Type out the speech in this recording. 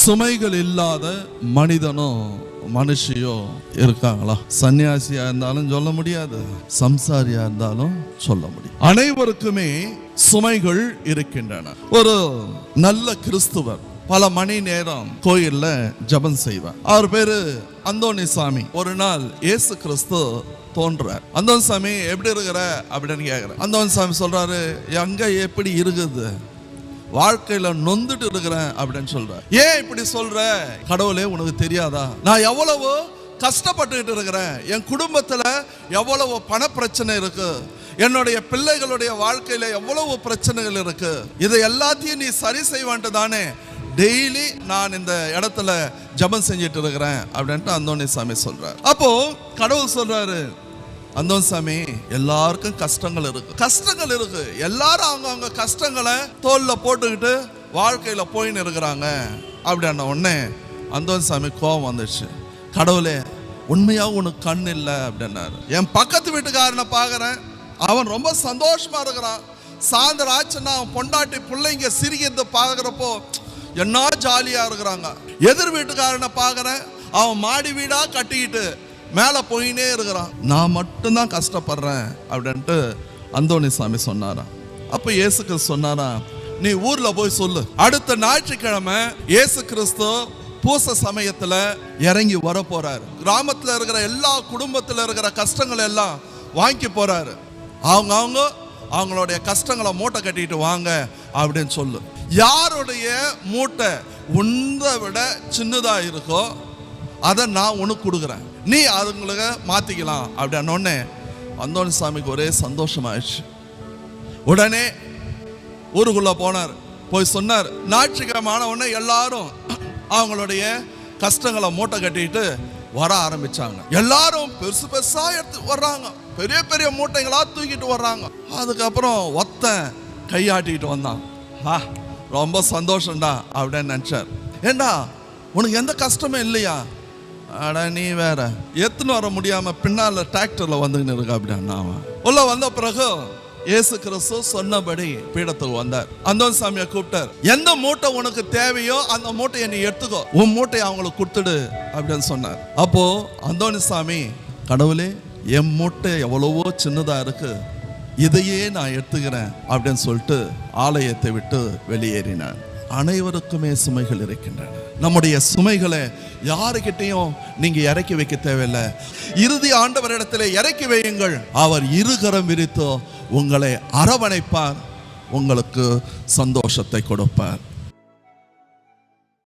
சுமைகள் இல்லாத மனிதனோ மனுஷியோ இருக்காங்களா? சன்னியாசியா இருந்தாலும் சொல்ல முடியாது, சம்சாரியா இருந்தாலும் சொல்ல முடியும். அனைவருக்குமே சுமைகள் இருக்கின்றன. ஒரு நல்ல கிறிஸ்துவர் பல மணி நேரம் கோயில்ல ஜெபம் செய்வார். அவர் பேரு அந்தோணிசாமி. ஒரு நாள் இயேசு கிறிஸ்து தோன்றார். அந்தோணிசாமி எப்படி இருக்கிற அப்படின்னு கேட்கிறார். அந்தோணிசாமி சொல்றாரு, எங்க எப்படி இருக்குது, வாழ்க்கையில நொந்துட்டு இருக்கிறேன் அப்படின்னு சொல்ற. ஏன் இப்படி சொல்ற? கடவுளே உனக்கு தெரியாதா, நான் எவ்வளவு கஷ்டப்பட்டுக்கிட்டு இருக்கிறேன், என் குடும்பத்துல எவ்வளவு பண பிரச்சனை இருக்கு, என்னுடைய பிள்ளைகளுடைய வாழ்க்கையில எவ்வளவு பிரச்சனைகள் இருக்கு, இதை எல்லாத்தையும் நீ சரி செய்வான்ட்டு தானே டெய்லி நான் இந்த இடத்துல ஜெபம் செஞ்சிட்டு இருக்கிறேன் அப்படின்ட்டு அந்தோணிசாமி சொல்றாரு. அப்போ கடவுள் சொல்றாரு, அந்தோணிசாமி எல்லாருக்கும் கஷ்டங்கள் இருக்கு, எல்லாரும் அவங்க கஷ்டங்களை தோல்ல போட்டுக்கிட்டு வாழ்க்கையில போயின்னு இருக்கிறாங்க அப்படின்ன உடனே அந்தோணிசாமி கோபம் வந்துச்சு. கடவுளே, உண்மையா உனக்கு கண் இல்லை அப்படின்னாரு. என் பக்கத்து வீட்டுக்காரனை பார்க்கறேன், அவன் ரொம்ப சந்தோஷமா இருக்கிறான். சாயந்தரம் ஆச்சுன்னா அவன் பொண்டாட்டி பிள்ளைங்க சிரிக்கிறத பார்க்குறப்போ என்ன ஜாலியா இருக்கிறாங்க. எதிர் வீட்டுக்காரனை பார்க்கறேன், அவன் மாடி வீடா கட்டிக்கிட்டு மேலே போயினே இருக்கிறான், நான் மட்டும்தான் கஷ்டப்படுறேன் அப்படின்ட்டு அந்தோணிசாமி சொன்னாராம். அப்போ இயேசு கிறிஸ்து சொன்னாரா, நீ ஊர்ல போய் சொல்லு, அடுத்த ஞாயிற்றுக்கிழமை இயேசு கிறிஸ்து பூச சமயத்துல இறங்கி வர போறாரு, கிராமத்துல இருக்கிற எல்லா குடும்பத்துல இருக்கிற கஷ்டங்களை எல்லாம் வாங்கி போறாரு, அவங்களுடைய கஷ்டங்களை மூட்டை கட்டிட்டு வாங்க அப்படின்னு சொல்லு. யாருடைய மூட்டை உன்னை விட சின்னதா இருக்கோ அதை நான் உனக்கு கொடுக்குறேன், நீ அதுங்களுக்கு மாத்திக்கலாம் அப்படின்னோடனே அந்தோணிசாமிக்கு ஒரே சந்தோஷமாயிடுச்சு. உடனே ஊருக்குள்ள போனார், போய் சொன்னார். ஞாயிற்றுக்கிழமை உடனே எல்லாரும் அவங்களுடைய கஷ்டங்களை மூட்டை கட்டிட்டு வர ஆரம்பிச்சாங்க. எல்லாரும் பெருசு பெருசா எடுத்து வர்றாங்க, பெரிய பெரிய மூட்டைகளா தூக்கிட்டு வர்றாங்க. அதுக்கப்புறம் ஒத்தன் கையாட்டிட்டு வந்தான். ரொம்ப சந்தோஷம்டா அப்படின்னு நினைச்சார். ஏண்டா உனக்கு எந்த கஷ்டமும் இல்லையா? அட நீ வேற, எத்துன்னு வர முடியாம பின்னால டிராக்டர்ல வந்துன்னு இருக்க அப்படின்னா. உள்ள வந்த பிறகு இயேசு கிறிஸ்து சொன்னபடி பீடத்துக்கு வந்தார். அந்தோணிசாமியை கூப்பிட்டார். எந்த மூட்டை உனக்கு தேவையோ அந்த மூட்டையை நீ எடுத்துக்கோ, உன் மூட்டையை அவங்களுக்கு கொடுத்துடு அப்படின்னு சொன்னார். அப்போ அந்தோணிசாமி, கடவுளே, என் மூட்டை எவ்வளவோ சின்னதா இருக்கு, இதையே நான் எடுத்துக்கிறேன் அப்படின்னு சொல்லிட்டு ஆலயத்தை விட்டு வெளியேறினார். அனைவருக்குமே சுமைகள் இருக்கின்றன. நம்முடைய சுமைகளை யாருக்கிட்டையும் நீங்க இறக்கி வைக்க தேவையில்லை. இறுதி ஆண்டவரிடத்தில் இறக்கி வையுங்கள், அவர் இருகரம் விரித்து உங்களை அரவணைப்பார், உங்களுக்கு சந்தோஷத்தை கொடுப்பார்.